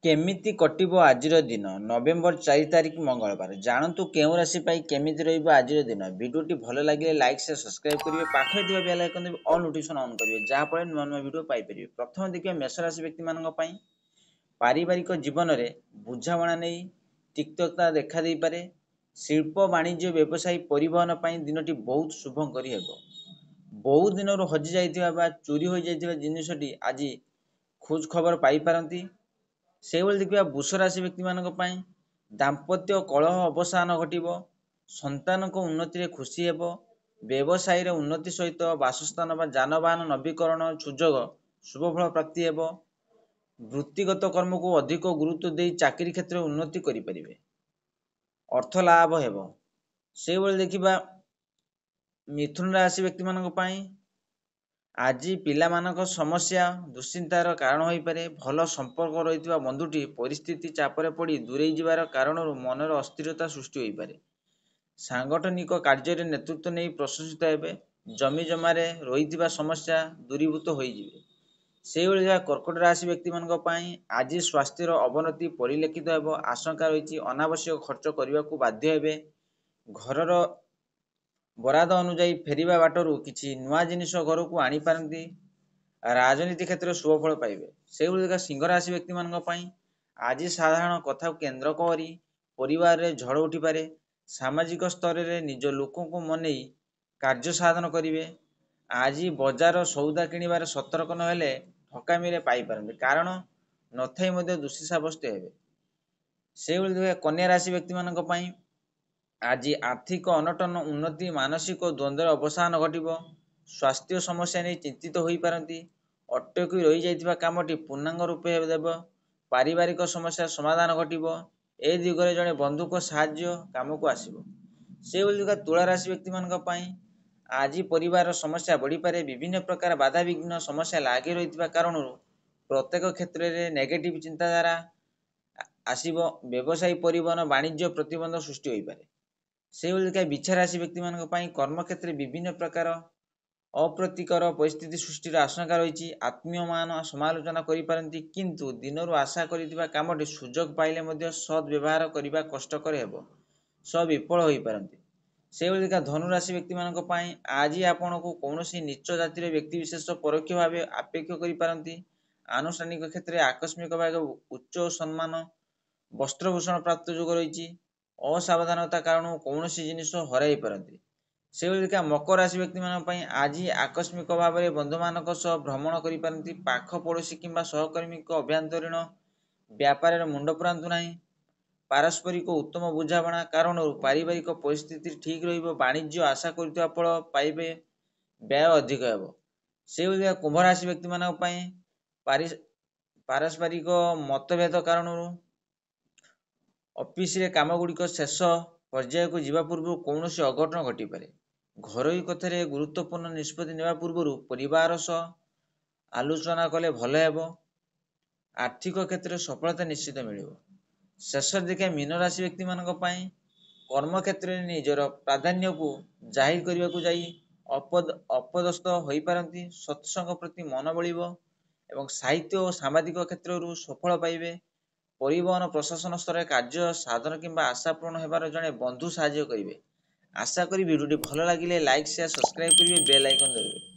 କେମିତି କଟିବ ଆଜିର ଦିନ? ନଭେମ୍ବର 4 ତାରିଖ ମଙ୍ଗଳବାର। ଜାଣନ୍ତୁ କେଉଁ ରାଶି ପାଇଁ କେମିତି ରହିବ ଆଜିର ଦିନ। ଭିଡ଼ିଓଟି ଭଲ ଲାଗିଲେ ଲାଇକ୍ ସେୟାର ସବସ୍କ୍ରାଇବ୍ କରିବେ। ପାଖରେ ଥିବା ବେଲ୍ ଆଇକନ୍ ଦେବେ ଅଲ୍ ନୋଟିଫିକେସନ୍ ଅନ୍ କରିବେ, ଯାହାଫଳରେ ନୂଆ ନୂଆ ଭିଡ଼ିଓ ପାଇପାରିବେ। ପ୍ରଥମେ ଦେଖିବା ମେଷ ରାଶି ବ୍ୟକ୍ତିମାନଙ୍କ ପାଇଁ। ପାରିବାରିକ ଜୀବନରେ ବୁଝାମଣା ନେଇ ତିକ୍ତତା ଦେଖା ଦେଇପାରେ। ଶିଳ୍ପ ବାଣିଜ୍ୟ ବ୍ୟବସାୟୀ ପରିବହନ ପାଇଁ ଦିନଟି ବହୁତ ଶୁଭଙ୍କରୀ ହେବ। ବହୁ ଦିନରୁ ହଜି ଯାଇଥିବା ବା ଚୋରି ହୋଇଯାଇଥିବା ଜିନିଷଟି ଆଜି ଖୋଜ ଖବର ପାଇପାରନ୍ତି। ସେଇଭଳି ଦେଖିବା ବୃଷ ରାଶି ବ୍ୟକ୍ତିମାନଙ୍କ ପାଇଁ ଦାମ୍ପତ୍ୟ କଳହ ଅବସାନ ଘଟିବ। ସନ୍ତାନଙ୍କ ଉନ୍ନତିରେ ଖୁସି ହେବ। ବ୍ୟବସାୟୀର ଉନ୍ନତି ସହିତ ବାସସ୍ଥାନ ବା ଯାନବାହନ ନବୀକରଣ ସୁଯୋଗ ଶୁଭଫଳ ପ୍ରାପ୍ତି ହେବ। ବୃତ୍ତିଗତ କର୍ମକୁ ଅଧିକ ଗୁରୁତ୍ୱ ଦେଇ ଚାକିରୀ କ୍ଷେତ୍ରରେ ଉନ୍ନତି କରିପାରିବେ। ଅର୍ଥ ଲାଭ ହେବ। ସେଇଭଳି ଦେଖିବା ମିଥୁନ ରାଶି ବ୍ୟକ୍ତିମାନଙ୍କ ପାଇଁ ଆଜି ପିଲାମାନଙ୍କ ସମସ୍ୟା ଦୁଶ୍ଚିନ୍ତାର କାରଣ ହୋଇପାରେ। ଭଲ ସମ୍ପର୍କ ରହିଥିବା ବନ୍ଧୁଟି ପରିସ୍ଥିତି ଚାପରେ ପଡ଼ି ଦୂରେଇ ଯିବାର କାରଣରୁ ମନରେ ଅସ୍ଥିରତା ସୃଷ୍ଟି ହୋଇପାରେ। ସାଂଗଠନିକ କାର୍ଯ୍ୟରେ ନେତୃତ୍ୱ ନେଇ ପ୍ରଶଂସିତ ହେବେ। ଜମି ଜମାରେ ରହିଥିବା ସମସ୍ୟା ଦୂରୀଭୂତ ହୋଇଯିବେ। ସେଇଭଳି କର୍କଟ ରାଶି ବ୍ୟକ୍ତିମାନଙ୍କ ପାଇଁ ଆଜି ସ୍ୱାସ୍ଥ୍ୟର ଅବନତି ପରିଲକ୍ଷିତ ହେବ। ଆଶଙ୍କା ରହିଛି ଅନାବଶ୍ୟକ ଖର୍ଚ୍ଚ କରିବାକୁ ବାଧ୍ୟ ହେବେ। ଘରର ବରାଦ ଅନୁଯାୟୀ ଫେରିବା ବାଟରୁ କିଛି ନୂଆ ଜିନିଷ ଘରକୁ ଆଣିପାରନ୍ତି। ରାଜନୀତି କ୍ଷେତ୍ରରେ ଶୁଭଫଳ ପାଇବେ। ସେଇଭଳି ସିଂହ ରାଶି ବ୍ୟକ୍ତିମାନଙ୍କ ପାଇଁ ଆଜି ସାଧାରଣ କଥାକୁ କେନ୍ଦ୍ର କରି ପରିବାରରେ ଝଡ଼ ଉଠିପାରେ। ସାମାଜିକ ସ୍ତରରେ ନିଜ ଲୋକଙ୍କୁ ମନେଇ କାର୍ଯ୍ୟ ସାଧନ କରିବେ। ଆଜି ବଜାର ସଉଦା କିଣିବାରେ ସତର୍କ ନହେଲେ ଠକାମିରେ ପାଇପାରନ୍ତି, କାରଣ ନଥାଇ ମଧ୍ୟ ଦୋଷୀ ସାବ୍ୟସ୍ତ ହେବେ। ସେଇଭଳି କନ୍ୟା ରାଶି ବ୍ୟକ୍ତିମାନଙ୍କ ପାଇଁ ଆଜି ଆର୍ଥିକ ଅନଟନ ଉନ୍ନତି, ମାନସିକ ଦ୍ୱନ୍ଦ୍ୱର ଅବସାନ ଘଟିବ। ସ୍ୱାସ୍ଥ୍ୟ ସମସ୍ୟା ନେଇ ଚିନ୍ତିତ ହୋଇପାରନ୍ତି। ଅଟକି ରହିଯାଇଥିବା କାମଟି ପୂର୍ଣ୍ଣାଙ୍ଗ ରୂପେ ଦେବ। ପାରିବାରିକ ସମସ୍ୟାର ସମାଧାନ ଘଟିବ। ଏ ଦିଗରେ ଜଣେ ବନ୍ଧୁଙ୍କ ସାହାଯ୍ୟ କାମକୁ ଆସିବ। ସେଇଭଳି ତୁଳା ରାଶି ବ୍ୟକ୍ତିମାନଙ୍କ ପାଇଁ ଆଜି ପରିବାରର ସମସ୍ୟା ବଢ଼ିପାରେ। ବିଭିନ୍ନ ପ୍ରକାର ବାଧାବିଘ୍ନ ସମସ୍ୟା ଲାଗି ରହିଥିବା କାରଣରୁ ପ୍ରତ୍ୟେକ କ୍ଷେତ୍ରରେ ନେଗେଟିଭ ଚିନ୍ତାଧାରା ଆସିବ। ବ୍ୟବସାୟୀ ପରିବହନ ବାଣିଜ୍ୟ ପ୍ରତିବନ୍ଧ ସୃଷ୍ଟି ହୋଇପାରେ। ସେଇଭଳି ବିଛା ରାଶି ବ୍ୟକ୍ତିମାନଙ୍କ ପାଇଁ କର୍ମକ୍ଷେତ୍ରରେ ବିଭିନ୍ନ ପ୍ରକାର ଅପ୍ରୀତିକର ପରିସ୍ଥିତି ସୃଷ୍ଟିର ଆଶଙ୍କା ରହିଛି। ଆତ୍ମୀୟମାନ ସମାଲୋଚନା କରିପାରନ୍ତି, କିନ୍ତୁ ଦିନରୁ ଆଶା କରିଥିବା କାମଟି ସୁଯୋଗ ପାଇଲେ ମଧ୍ୟ ସଦ୍ ବ୍ୟବହାର କରିବା କଷ୍ଟକର ହେବ। ବିଫଳ ହୋଇପାରନ୍ତି। ସେଇଭଳି ଧନୁରାଶି ବ୍ୟକ୍ତିମାନଙ୍କ ପାଇଁ ଆଜି ଆପଣଙ୍କୁ କୌଣସି ନୀଚ ଜାତିର ବ୍ୟକ୍ତିବିଶେଷ ପରୋକ୍ଷ ଭାବେ ଆପେକ୍ଷ କରିପାରନ୍ତି। ଆନୁଷ୍ଠାନିକ କ୍ଷେତ୍ରରେ ଆକସ୍ମିକ ଭାବେ ଉଚ୍ଚ ସମ୍ମାନ, ବସ୍ତ୍ରଭୂଷଣ ପ୍ରାପ୍ତ ଯୋଗ ରହିଛି। ଅସାବଧାନତା କାରଣରୁ କୌଣସି ଜିନିଷ ହରାଇ ପାରନ୍ତି। ସେଇଭଳି ମକର ରାଶି ବ୍ୟକ୍ତିମାନଙ୍କ ପାଇଁ ଆଜି ଆକସ୍ମିକ ଭାବରେ ବନ୍ଧୁମାନଙ୍କ ସହ ଭ୍ରମଣ କରିପାରନ୍ତି। ପାଖ ପଡ଼ୋଶୀ କିମ୍ବା ସହକର୍ମୀଙ୍କ ଅଭ୍ୟନ୍ତରୀଣ ବ୍ୟାପାରରେ ମୁଣ୍ଡ ପୁରାନ୍ତୁ ନାହିଁ। ପାରସ୍ପରିକ ଉତ୍ତମ ବୁଝାମଣା କାରଣରୁ ପାରିବାରିକ ପରିସ୍ଥିତି ଠିକ୍ ରହିବ। ବାଣିଜ୍ୟ ଆଶା କରୁଥିବା ଫଳ ପାଇବେ। ବ୍ୟୟ ଅଧିକ ହେବ। ସେଇଭଳି କୁମ୍ଭ ରାଶି ବ୍ୟକ୍ତିମାନଙ୍କ ପାଇଁ ପାରସ୍ପରିକ ମତଭେଦ କାରଣରୁ ଅଫିସରେ କାମଗୁଡ଼ିକ ଶେଷ ପର୍ଯ୍ୟାୟକୁ ଯିବା ପୂର୍ବରୁ କୌଣସି ଅଘଟଣ ଘଟିପାରେ। ଘରୋଇ କଥାରେ ଗୁରୁତ୍ୱପୂର୍ଣ୍ଣ ନିଷ୍ପତ୍ତି ନେବା ପୂର୍ବରୁ ପରିବାର ସହ ଆଲୋଚନା କଲେ ଭଲ ହେବ। ଆର୍ଥିକ କ୍ଷେତ୍ରରେ ସଫଳତା ନିଶ୍ଚିତ ମିଳିବ। ଶେଷରେ ଦେଖିବା ମୀନ ରାଶି ବ୍ୟକ୍ତିମାନଙ୍କ ପାଇଁ କର୍ମକ୍ଷେତ୍ରରେ ନିଜର ପ୍ରାଧାନ୍ୟକୁ ଜାହିର କରିବାକୁ ଯାଇ ଅପଦସ୍ଥ ହୋଇପାରନ୍ତି। ସତ୍ସଙ୍ଗ ପ୍ରତି ମନ ବଳିବ ଏବଂ ସାହିତ୍ୟ ଓ ସାମ୍ବାଦିକ କ୍ଷେତ୍ରରୁ ସଫଳ ପାଇବେ। ପରିବହନ ପ୍ରଶାସନ ସ୍ତରରେ କାର୍ଯ୍ୟ ସାଧନ କିମ୍ବା ଆଶା ପୂରଣ ହେବାର ଜଣେ ବନ୍ଧୁ ସାହାଯ୍ୟ କରିବେ। ଆଶା କରି ଭିଡ଼ିଓଟି ଭଲ ଲାଗିଲେ ଲାଇକ୍ ସେୟାର ସବସ୍କ୍ରାଇବ୍ କରିବେ, ବେଲ୍ ଆଇକନ୍ ଦେବେ।